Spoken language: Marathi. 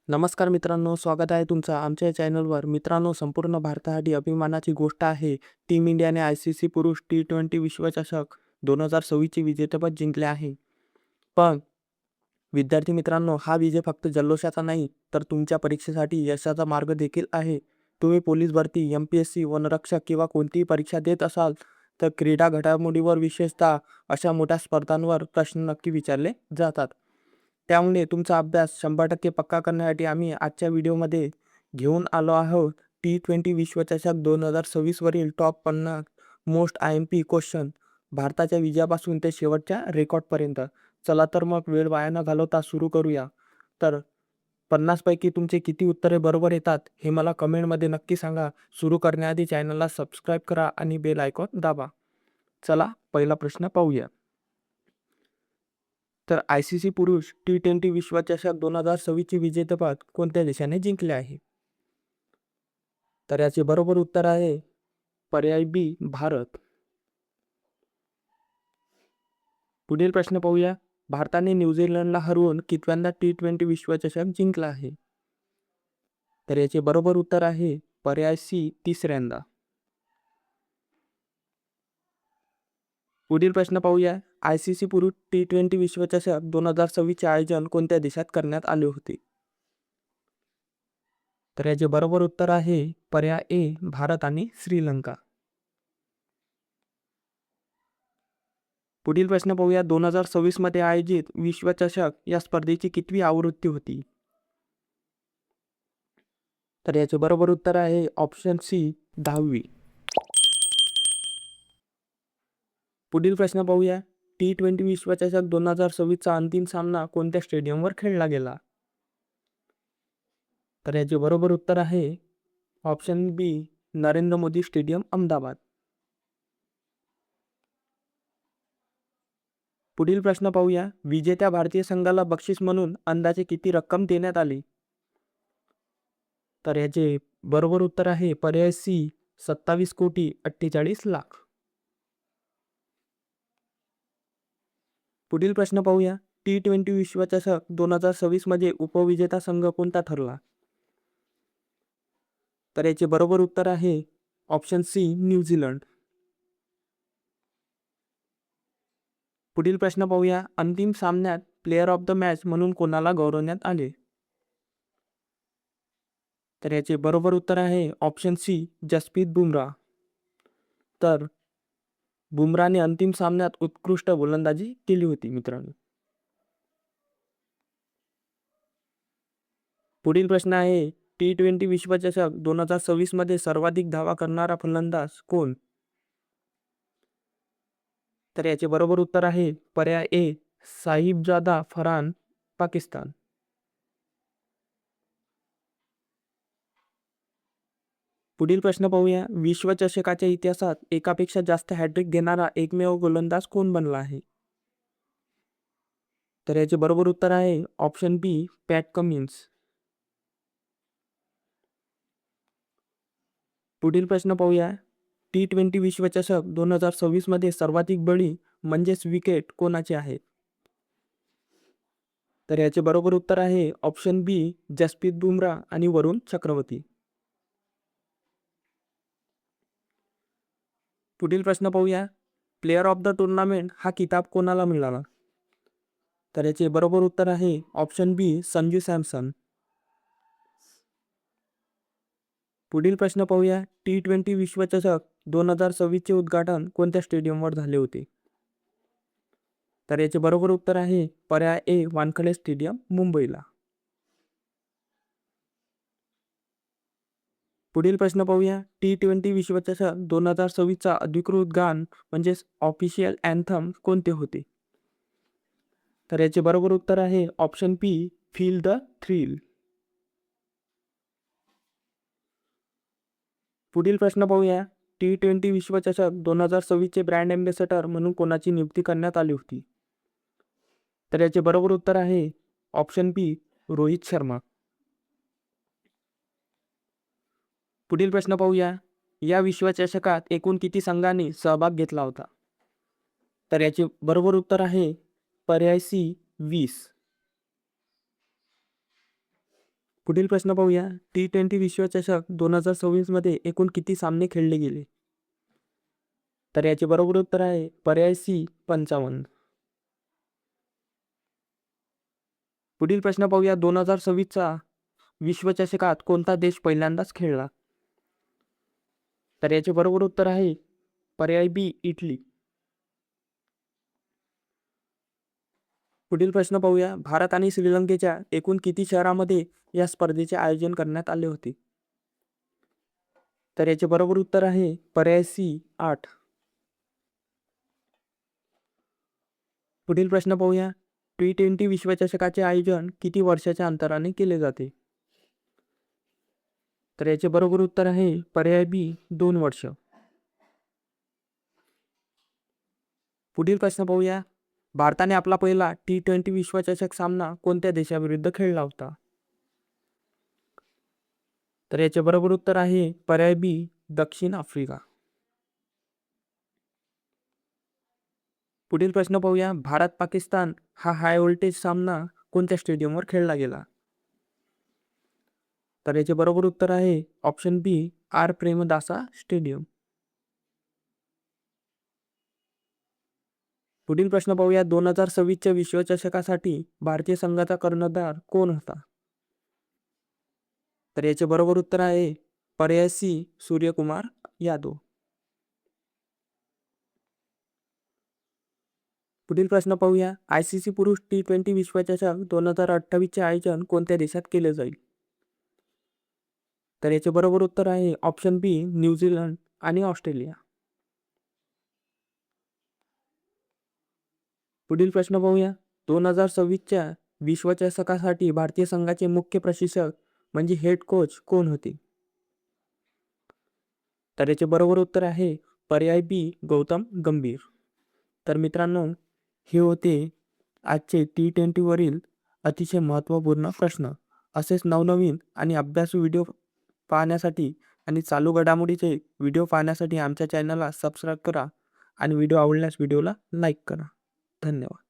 नमस्कार मित्रांनो, स्वागत आहे तुमचं आमच्या चॅनलवर. मित्रांनो, संपूर्ण भारतासाठी अभिमानाची गोष्ट आहे. टीम इंडियाने ICC पुरुष T20 विश्वचषक 2026चे विजेतेपद जिंकले आहे. पण विद्यार्थी मित्रांनो, हा विजय फक्त जल्लोषाचा नाही, तर तुमच्या परीक्षेसाठी यशाचा मार्ग देखील आहे. तुम्ही पोलीस भरती, MPSC, वनरक्षक किंवा कोणतीही परीक्षा देत असाल, तर क्रीडा घडामोडीवर विशेषतः अशा मोठ्या स्पर्धांवर प्रश्न नक्की विचारले जातात. त्यामुळे तुमचा अभ्यास 100% पक्का करण्यासाठी आम्ही आजच्या व्हिडिओमध्ये घेऊन आलो आहोत T20 विश्वचषक 2026 वरील टॉप 50 मोस्ट IMP क्वेश्चन, भारताच्या विजयापासून ते शेवटच्या रेकॉर्डपर्यंत. चला तर मग वेळ वाया न घालवता सुरू करूया. तर 50 पैकी तुमचे किती उत्तरे बरोबर येतात हे मला कमेंटमध्ये नक्की सांगा. सुरू करण्याआधी चॅनलला सबस्क्राईब करा आणि बेल आयकॉन दाबा. चला पहिला प्रश्न पाहूया. तर ICC पुरुष T20 विश्वचषक 2026चे विजेतेपद कोणत्या देशाने जिंकले आहे? तर याचे बरोबर उत्तर आहे पर्याय बी, भारत. पुढील प्रश्न पाहूया. भारताने न्यूझीलंडला हरवून कितव्यांदा T20 विश्वचषक जिंकला आहे? तर याचे बरोबर उत्तर आहे पर्याय सी, तिसऱ्यांदा. पुढील प्रश्न पाहूया. ICC पुरुष T20 विश्वचषक 2026चे आयोजन कोणत्या देशात करण्यात आले होते? तर याचे बरोबर उत्तर आहे पर्याय ए, भारत आणि श्रीलंका. पुढील प्रश्न पाहूया. 2026 मध्ये आयोजित विश्वचषक या स्पर्धेची कितवी आवृत्ती होती? तर याचे बरोबर उत्तर आहे ऑप्शन सी, 10वी. पुढील प्रश्न पाहूया. T20 विश्वचषक 2026चा अंतिम सामना कोणत्या स्टेडियमवर खेळला गेला? तर याचे बरोबर उत्तर आहे ऑप्शन बी, नरेंद्र मोदी स्टेडियम, अहमदाबाद. पुढील प्रश्न पाहूया. विजेत्या भारतीय संघाला बक्षीस म्हणून अंदाजे किती रक्कम देण्यात आली? तर याचे बरोबर उत्तर आहे पर्याय सी, 27,48,00,000. पुढील प्रश्न पाहूया. T20 विश्वचषक 2026 मध्ये उपविजेता संघ कोणता ठरला? तर याचे बरोबर उत्तर आहे ऑप्शन सी, न्यूझीलंड. पुढील प्रश्न पाहूया. अंतिम सामन्यात प्लेयर ऑफ द मॅच म्हणून कोणाला गौरवण्यात आले? तर याचे बरोबर उत्तर आहे ऑप्शन सी, जसप्रीत बुमराह. तर बुमराहने अंतिम सामन्यात उत्कृष्ट गोलंदाजी केली होती मित्रांनो. पुढील प्रश्न आहे. T20 विश्वचषक 2026 मध्ये सर्वाधिक धावा करणारा फलंदाज कोण? तर याचे बरोबर उत्तर आहे पर्याय ए, साहिबजादा फरहान, पाकिस्तान. पुढील प्रश्न पाहूया. विश्वचषकाच्या इतिहासात एकापेक्षा जास्त हॅट्रिक घेणारा एकमेव गोलंदाज कोण बनला आहे? तर याचे बरोबर उत्तर आहे ऑप्शन बी, पॅट कमिन्स. पुढील प्रश्न पाहूया. T20 विश्वचषक 2026 मध्ये सर्वाधिक बळी म्हणजेच विकेट कोणाचे आहेत? तर याचे बरोबर उत्तर आहे ऑप्शन बी, जसप्रीत बुमराह आणि वरुण चक्रवर्ती. पुढील प्रश्न पाहूया. प्लेयर ऑफ द टुर्नामेंट हा किताब कोणाला मिळाला? तर याचे बरोबर उत्तर आहे ऑप्शन बी, संजू सॅमसन. पुढील प्रश्न पाहूया. T20 विश्वचषक 2026चे उद्घाटन कोणत्या स्टेडियमवर झाले होते? तर याचे बरोबर उत्तर आहे पर्याय ए, वानखेडे स्टेडियम, मुंबईला. पुढील प्रश्न पाहूया. T20 विश्वचषक 2026चा अधिकृत गान म्हणजेच ऑफिशियल अँथम कोणते होते? तर याचे बरोबर उत्तर आहे option P, feel the thrill. पुढील प्रश्न पाहूया. T20 विश्वचषक 2026चे ब्रँड अँबॅसेडर म्हणून कोणाची नियुक्ती करण्यात आली होती? तर याचे बरोबर उत्तर आहे ऑप्शन बी, रोहित शर्मा. पुढील प्रश्न पाहूया. या विश्वचषकात एकूण किती संघांनी सहभाग घेतला होता? तर याचे बरोबर उत्तर आहे पर्याय सी, 20. पुढील प्रश्न पाहूया. T20 विश्वचषक 2026 मध्ये एकूण किती सामने खेळले गेले? तर याचे बरोबर उत्तर आहे पर्याय सी 55. पुढील प्रश्न पाहूया. 2026चा विश्वचषकात कोणता देश पहिल्यांदाच खेळला? तर याचे बरोबर उत्तर आहे पर्याय बी इटली. पुढील प्रश्न पाहूया. भारत आणि श्रीलंकेच्या एकूण किती शहरामध्ये या स्पर्धेचे आयोजन करण्यात आले होते? तर याचे बरोबर उत्तर आहे पर्याय सी 8. पुढील प्रश्न पाहूया. T20 विश्वचषकाचे आयोजन किती वर्षाच्या अंतराने केले जाते? तर याचे बरोबर उत्तर आहे पर्याय बी 2 वर्ष. पुढील प्रश्न पाहूया. भारताने आपला पहिला T20 विश्वचषक सामना कोणत्या देशाविरुद्ध खेळला होता? तर याचे बरोबर उत्तर आहे पर्याय बी दक्षिण आफ्रिका. पुढील प्रश्न पाहूया. भारत पाकिस्तान हा हाय व्होल्टेज सामना कोणत्या स्टेडियमवर खेळला गेला? तर याचे बरोबर उत्तर आहे ऑप्शन बी आर प्रेमदासा स्टेडियम. पुढील प्रश्न पाहूया. 2026च्या विश्वचषकासाठी भारतीय संघाचा कर्णधार कोण होता? तर याचे बरोबर उत्तर आहे पर्याय सी सूर्यकुमार यादव. पुढील प्रश्न पाहूया. ICC पुरुष T20 विश्वचषक 2028चे आयोजन कोणत्या देशात केले जाईल? तर याचे बरोबर उत्तर आहे ऑप्शन बी न्यूझीलंड आणि ऑस्ट्रेलिया. पुढील प्रश्न पाहूया. 2026च्या विश्वचषकासाठी भारतीय संघाचे मुख्य प्रशिक्षक म्हणजे हेड कोच कोण होते? तर याचे बरोबर उत्तर आहे पर्याय बी गौतम गंभीर. तर मित्रांनो, हे होते आजचे T20 वरील अतिशय महत्त्वपूर्ण प्रश्न. असेच नवनवीन आणि अभ्यासू व्हिडिओ पाहण्यासाठी आणि चालू घडामोडीचे व्हिडिओ पाहण्यासाठी आमच्या चॅनलला सबस्क्राईब करा आणि व्हिडिओ आवडल्यास व्हिडिओला लाईक करा. धन्यवाद.